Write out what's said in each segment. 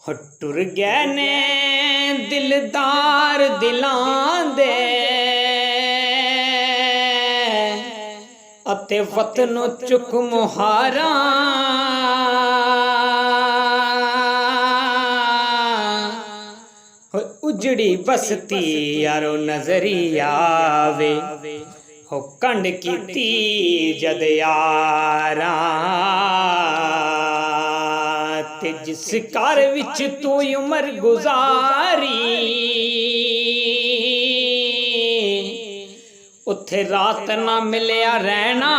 ਹੋ ਟੁਰ ਗਏ ਨੇ ਦਿਲਦਾਰ ਦਿਲਾਂ ਦੇ ਅਤੇ ਵਤਨੋਂ ਚੁੱਕ ਮੁਹਾਰਾਂ ਉਜੜੀ ਬਸਤੀ ਯਾਰੋ ਨਜ਼ਰੀ ਆਵੇ ਹੋ ਕੰਡ ਕੀਤੀ ਜਦ ਯਾਰਾਂ ਤੇ ਜਿਸ ਘਰ ਵਿੱਚ ਤੂੰ ਉਮਰ ਗੁਜ਼ਾਰੀ ਉੱਥੇ ਰਾਤ ਨਾ ਮਿਲਿਆ ਰਹਿਣਾ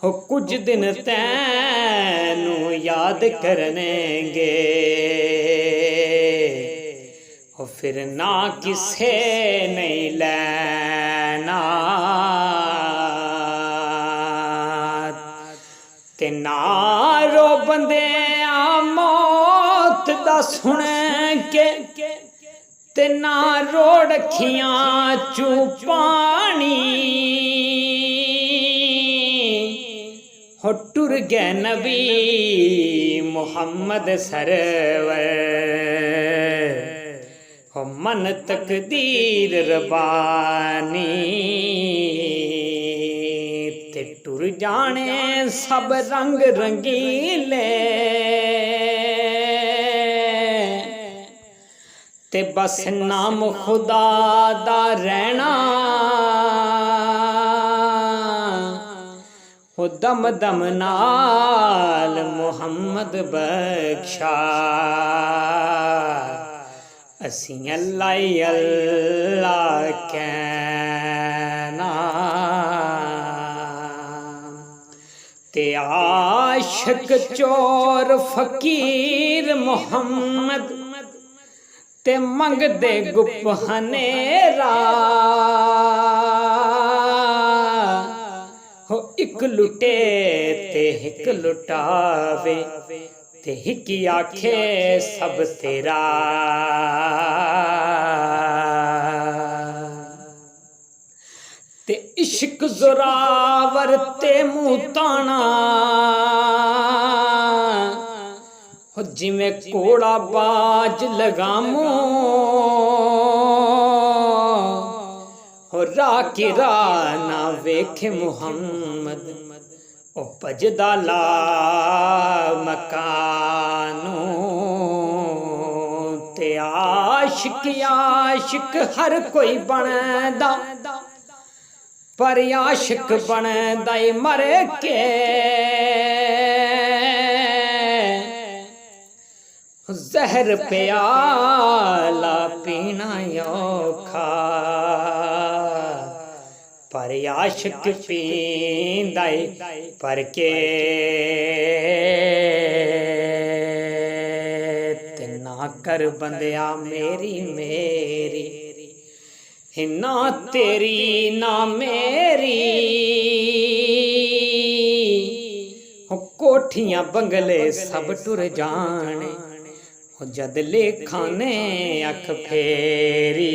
ਹੋ ਕੁਝ ਦਿਨ ਤੈਨੂੰ ਯਾਦ ਕਰਨਗੇ ਹੋ ਫਿਰ ਨਾ ਕਿਸੇ ਨਹੀਂ ਲੈਣਾ ਤੇ ਨਾ ਰੋ ਬੰਦਿਆਂ ਮੌਤ ਦਾ ਸੁਣ ਕੇ ਤੇ ਨਾ ਰੋੜ ਅੱਖੀਆਂ ਚੋਂ ਪਾਣੀ ਹੋ ਟੁਰ ਗਏ ਨਬੀ ਮੁਹੰਮਦ ਸਰਵਰ ਹੋ ਮਨ ਤਕਦੀਰ ਰਬਾਨੀ ਤੇ ਟੁਰ ਜਾਣੇ ਸਭ ਰੰਗ ਰੰਗੀਲੇ ਤੇ ਬਸ ਨਾਮ ਖੁਦਾ ਦਾ ਰਹਿਣਾ ਹੋ ਦਮ ਦਮ ਨਾਲ ਮੁਹੰਮਦ ਬਖਸ਼ਾ ਅਸੀਂ ਅੱਲਾ ਹੀ ਅੱਲਾ ਕਹਿਣਾ ਤੇ ਆਸ਼ਕ ਚੋਰ ਫਕੀਰ ਮੁਹੰਮਦ ਤੇ ਮੰਗਦੇ ਗੁਪ ਹਨੇਰਾ ਹੋ ਇੱਕ ਲੁਟੇ ਤੇ ਇੱਕ ਲੁਟਾਵੇ ਤੇ ਇੱਕ ਆਖੇ ਸਭ ਤੇਰਾ ਤੇ ਇਸ਼ਕ ਜ਼ੋਰਾਵਰ ਤੇ ਮੂੰਹ ਤਾਣਾ ਹੋ ਜਿਵੇਂ ਕੋੜਾ ਬਾਜ ਲਗਾਮੋ ਹੋ ਰਾਹ ਕੀ ਰਾਹ ਨਾ ਵੇਖੇ ਮੁਹੰਮਦ ਉਹ ਭਜਦਾ ਲਾ ਮਕਾਨੋਂ ਤੇ ਆਸ਼ਿਕ ਹਰ ਕੋਈ ਬਣਦਾ ਪਰ ਆਸ਼ਿਕ ਬਣਦਾ ਈ ਮਰ ਕੇ ਜ਼ਹਿਰ ਪਿਆਲਾ ਪੀਣਾ ਔਖਾ ਪਰ ਆਸ਼ਿਕ ਪੀਂਦਾ ਈ ਪਰ ਕੇ ਤੇ ਨਾ ਕਰ ਬੰਦਿਆ ਮੇਰੀ ਨਾ ਤੇਰੀ ਨਾ ਮੇਰੀ ਕੋਠੀਆਂ ਬੰਗਲੇ ਸਭ ਟੁਰ ਜਾਣੇ ਜਦ ਲੇਖਾਂ ਨੇ ਅੱਖ ਫੇਰੀ